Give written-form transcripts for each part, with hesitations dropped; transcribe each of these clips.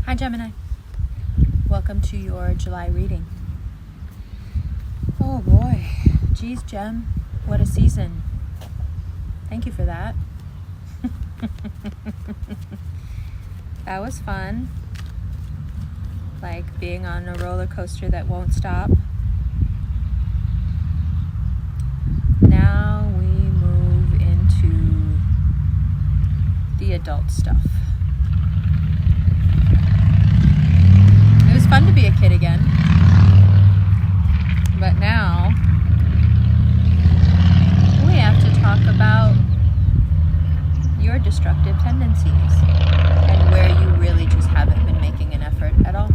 Hi Gemini, welcome to your July reading. Oh boy, geez Gem, what a season. Thank you for that. That was fun. Like being on a roller coaster that won't stop. Now we move into the adult stuff. It was fun to be a kid again, but now we have to talk about your destructive tendencies and where you really just haven't been making an effort at all.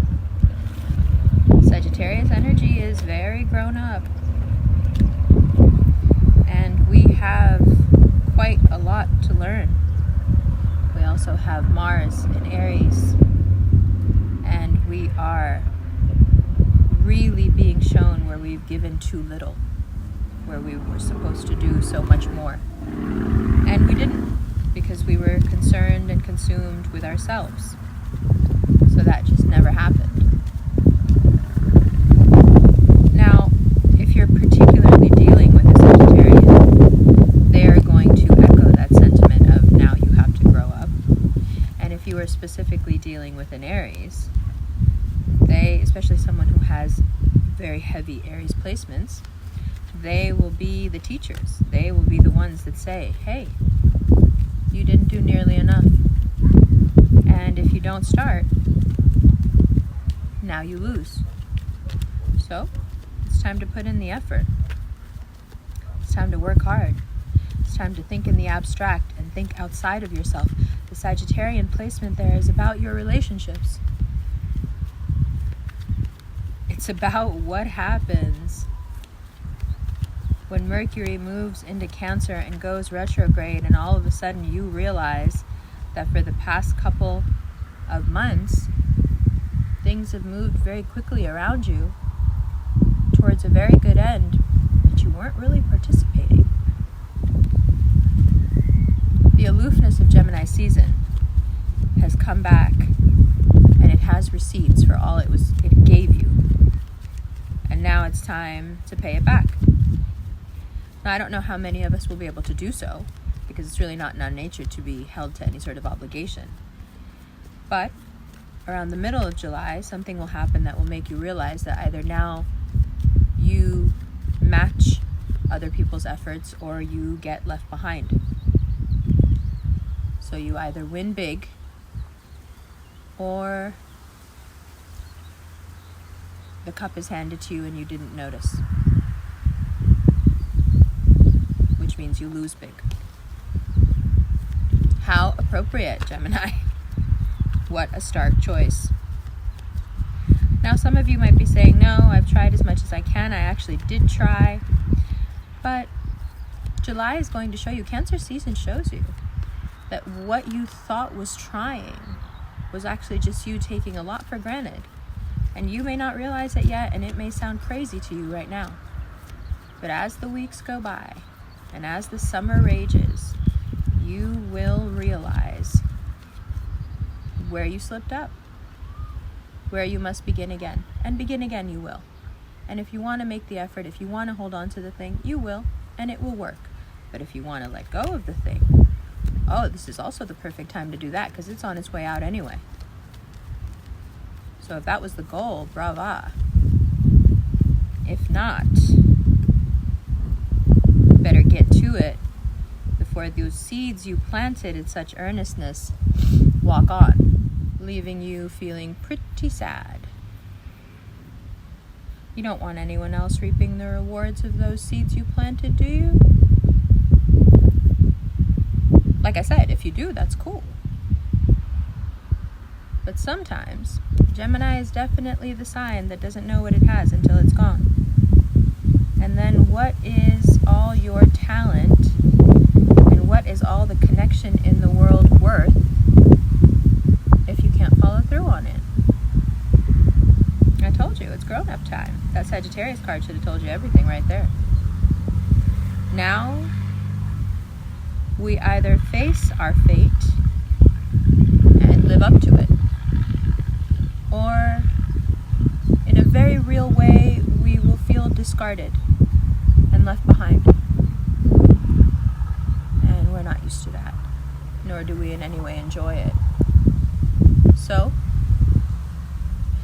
Sagittarius energy is very grown up, and we have quite a lot to learn. We also have Mars in Aries, and we are really being shown where we've given too little, where we were supposed to do so much more. And we didn't, because we were concerned and consumed with ourselves. So that just never happened. Now, if you're particularly dealing with a Sagittarian, they are going to echo that sentiment of now you have to grow up. And if you are specifically dealing with an Aries, they, especially someone who has very heavy Aries placements, they will be the teachers. They will be the ones that say, hey, you didn't do nearly enough. And if you don't start, now you lose. So, it's time to put in the effort. It's time to work hard. It's time to think in the abstract and think outside of yourself. The Sagittarian placement there is about your relationships. It's about what happens when Mercury moves into Cancer and goes retrograde, and all of a sudden you realize that for the past couple of months, things have moved very quickly around you towards a very good end, but you weren't really participating. The aloofness of Gemini season has come back, and it has receipts for all it gave you. And now it's time to pay it back. Now, I don't know how many of us will be able to do so, because it's really not in our nature to be held to any sort of obligation. But around the middle of July, something will happen that will make you realize that either now you match other people's efforts or you get left behind. So you either win big or the cup is handed to you and you didn't notice, which means you lose big. How appropriate, Gemini. What a stark choice. Now, some of you might be saying, no, I've tried as much as I can. I actually did try. But July is going to show you, Cancer season shows you that what you thought was trying was actually just you taking a lot for granted. And you may not realize it yet, and it may sound crazy to you right now. But as the weeks go by, and as the summer rages, you will realize where you slipped up, where you must begin again. And begin again you will. And if you want to make the effort, if you want to hold on to the thing, you will, and it will work. But if you want to let go of the thing, oh, this is also the perfect time to do that, because it's on its way out anyway. So if that was the goal, brava. If not, better get to it before those seeds you planted in such earnestness walk on, leaving you feeling pretty sad. You don't want anyone else reaping the rewards of those seeds you planted, do you? Like I said, if you do, that's cool. But sometimes, Gemini is definitely the sign that doesn't know what it has until it's gone. And then what is all your talent and what is all the connection in the world worth if you can't follow through on it? I told you, it's grown-up time. That Sagittarius card should have told you everything right there. Now, we either face our fate and live up to it, discarded and left behind. And we're not used to that, nor do we in any way enjoy it. So,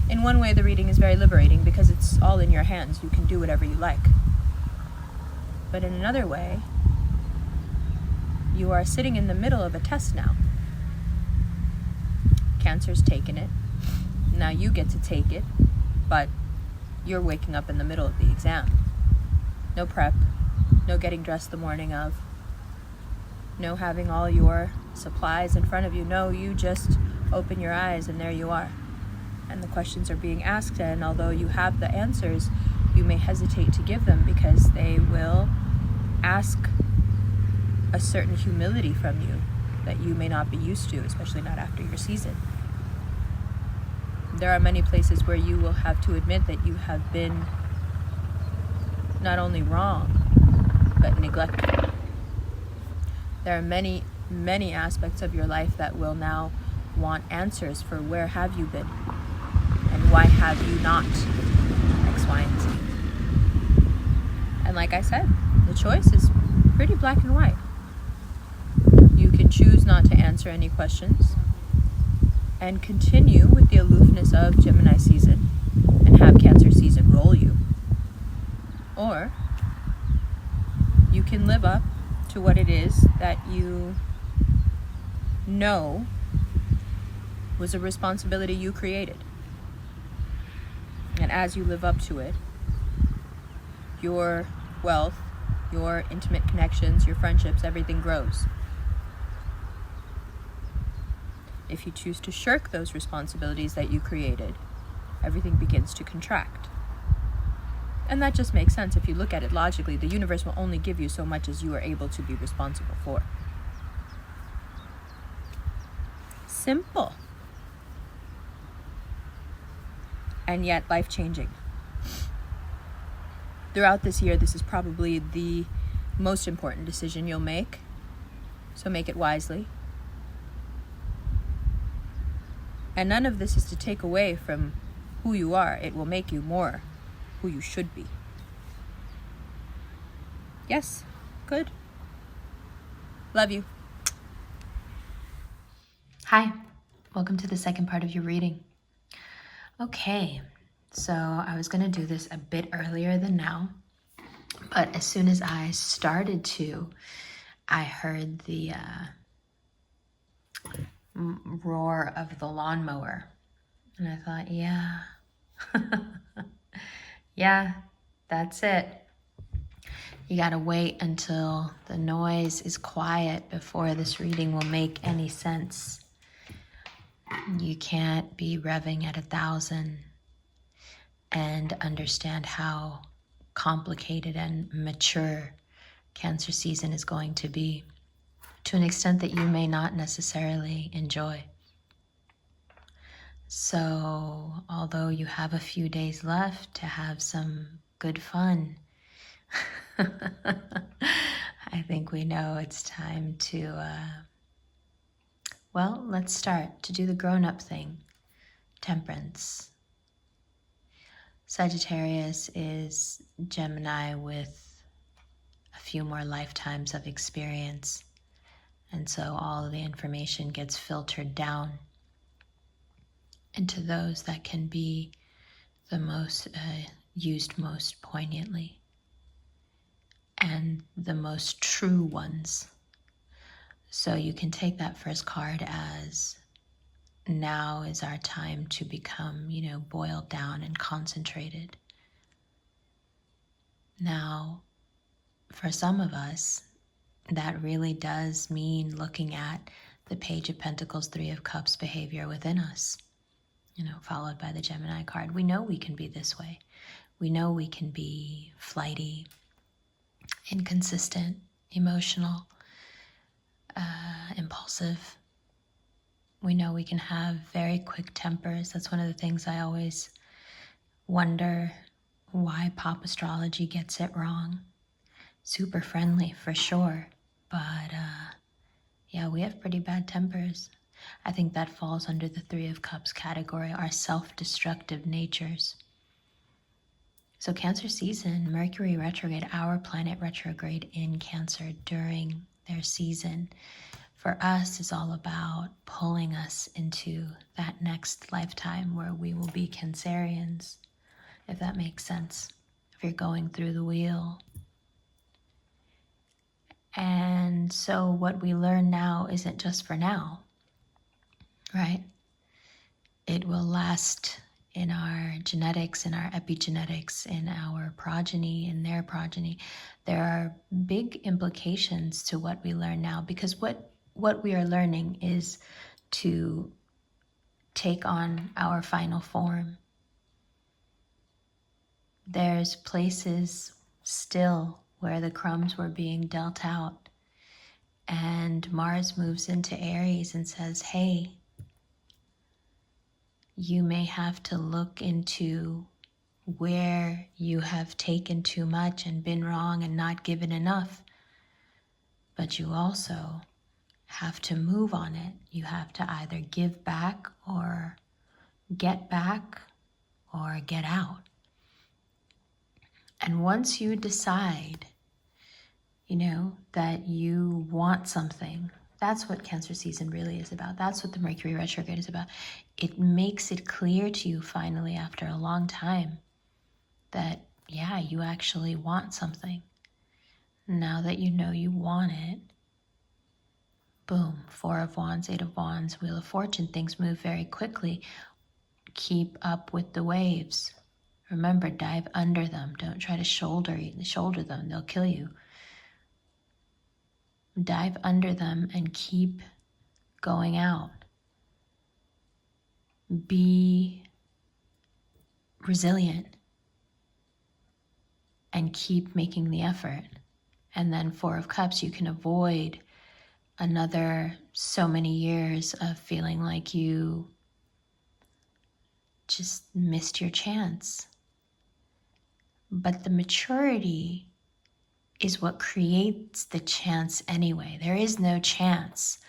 in one way, the reading is very liberating because it's all in your hands. You can do whatever you like. But in another way, you are sitting in the middle of a test now. Cancer's taken it. Now you get to take it, but you're waking up in the middle of the exam. No prep, no getting dressed the morning of, no having all your supplies in front of you. No, you just open your eyes and there you are. And the questions are being asked, and although you have the answers, you may hesitate to give them because they will ask a certain humility from you that you may not be used to, especially not after your season. There are many places where you will have to admit that you have been not only wrong, but neglected. There are many, many aspects of your life that will now want answers for where have you been and why have you not X, Y, and Z. And like I said, the choice is pretty black and white. You can choose not to answer any questions and continue with the aloofness of Gemini season and have Cancer season roll you. Or you can live up to what it is that you know was a responsibility you created. And as you live up to it, your wealth, your intimate connections, your friendships, everything grows. If you choose to shirk those responsibilities that you created, everything begins to contract. And that just makes sense. If you look at it logically, the universe will only give you so much as you are able to be responsible for. Simple. And yet life-changing. Throughout this year, this is probably the most important decision you'll make. So make it wisely. And none of this is to take away from who you are. It will make you more who you should be. Yes, good. Love you. Hi, welcome to the second part of your reading. Okay, so I was going to do this a bit earlier than now, but as soon as I started to, I heard the roar of the lawnmower, and I thought, yeah, yeah, that's it. You gotta wait until the noise is quiet before this reading will make any sense. You can't be revving at 1,000 and understand how complicated and mature Cancer season is going to be, to an extent that you may not necessarily enjoy. So, although you have a few days left to have some good fun, I think we know it's time to, well, let's start to do the grown-up thing. Temperance. Sagittarius is Gemini with a few more lifetimes of experience. And so all of the information gets filtered down into those that can be the most used most poignantly and the most true ones. So you can take that first card as now is our time to become, boiled down and concentrated. Now, for some of us, that really does mean looking at the Page of Pentacles, Three of Cups behavior within us, followed by the Gemini card. We know we can be this way. We know we can be flighty, inconsistent, emotional, impulsive. We know we can have very quick tempers. That's one of the things I always wonder why pop astrology gets it wrong. Super friendly for sure, but yeah, we have pretty bad tempers. I think that falls under the Three of Cups category, our self-destructive natures. So Cancer season, Mercury retrograde, our planet retrograde in Cancer during their season, for us is all about pulling us into that next lifetime where we will be Cancerians, if that makes sense. If you're going through the wheel. And so what we learn now isn't just for now, right? It will last in our genetics, in our epigenetics, in our progeny, in their progeny. There are big implications to what we learn now, because what we are learning is to take on our final form. There's places still where the crumbs were being dealt out, and Mars moves into Aries and says, hey, you may have to look into where you have taken too much and been wrong and not given enough. But you also have to move on it. You have to either give back or get back or get out. And once you decide, that you want something, that's what Cancer season really is about. That's what the Mercury retrograde is about. It makes it clear to you finally after a long time that, yeah, you actually want something. Now that you know you want it, boom, 4 of Wands, 8 of Wands, Wheel of Fortune, things move very quickly. Keep up with the waves. Remember, dive under them. Don't try to shoulder them. They'll kill you. Dive under them and keep going out. Be resilient and keep making the effort. And then 4 of Cups, you can avoid another so many years of feeling like you just missed your chance. But the maturity is what creates the chance anyway. There is no chance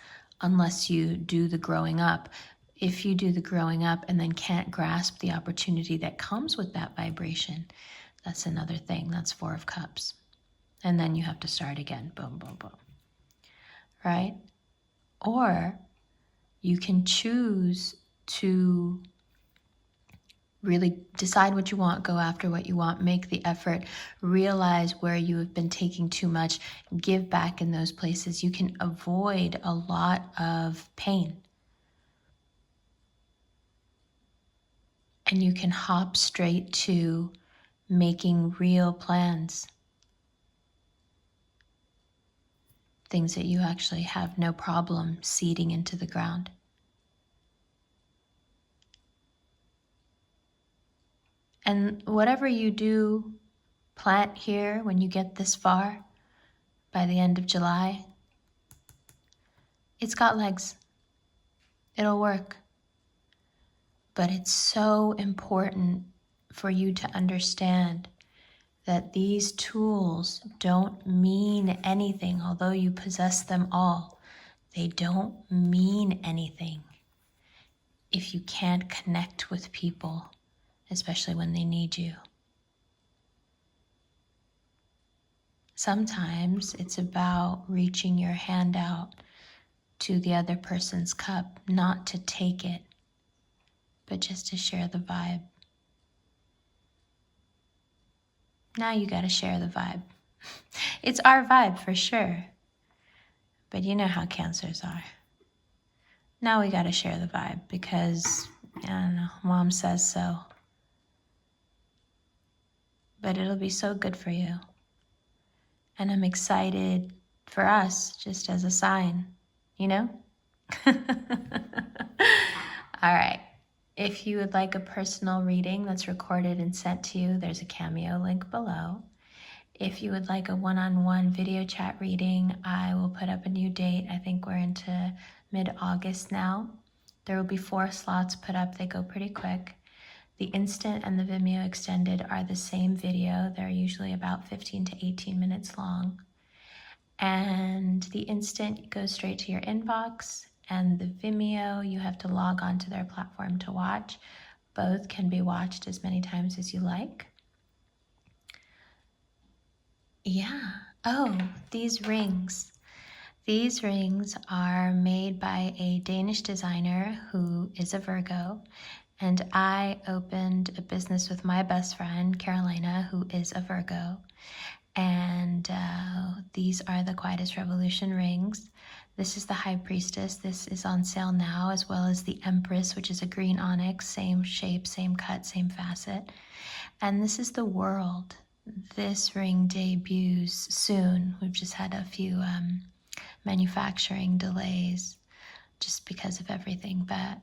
unless you do the growing up. If you do the growing up and then can't grasp the opportunity that comes with that vibration, that's another thing. That's 4 of Cups. And then you have to start again. Boom, boom, boom. Right? Or you can choose to really decide what you want, go after what you want, make the effort, realize where you have been taking too much, give back in those places. You can avoid a lot of pain. And you can hop straight to making real plans. Things that you actually have no problem seeding into the ground. And whatever you do plant here when you get this far, by the end of July, it's got legs. It'll work. But it's so important for you to understand that these tools don't mean anything, although you possess them all. They don't mean anything if you can't connect with people, especially when they need you. Sometimes it's about reaching your hand out to the other person's cup, not to take it, but just to share the vibe. Now you gotta share the vibe. It's our vibe for sure, but you know how Cancers are. Now we gotta share the vibe because, I don't know, Mom says so. But it'll be so good for you. And I'm excited for us, just as a sign, All right. If you would like a personal reading that's recorded and sent to you, there's a Cameo link below. If you would like a one-on-one video chat reading, I will put up a new date. I think we're into mid-August now. There will be 4 slots put up. They go pretty quick. The Instant and the Vimeo Extended are the same video. They're usually about 15 to 18 minutes long. And the Instant goes straight to your inbox, and the Vimeo, you have to log on to their platform to watch. Both can be watched as many times as you like. Yeah. Oh, these rings. These rings are made by a Danish designer who is a Virgo. And I opened a business with my best friend, Carolina, who is a Virgo. And these are the Quietest Revolution rings. This is the High Priestess. This is on sale now, as well as the Empress, which is a green onyx, same shape, same cut, same facet. And this is the World. This ring debuts soon. We've just had a few manufacturing delays just because of everything. But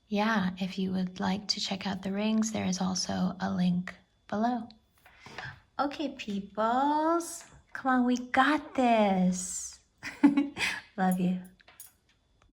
yeah, if you would like to check out the rings, there is also a link below. Okay, peoples. Come on, we got this. Love you.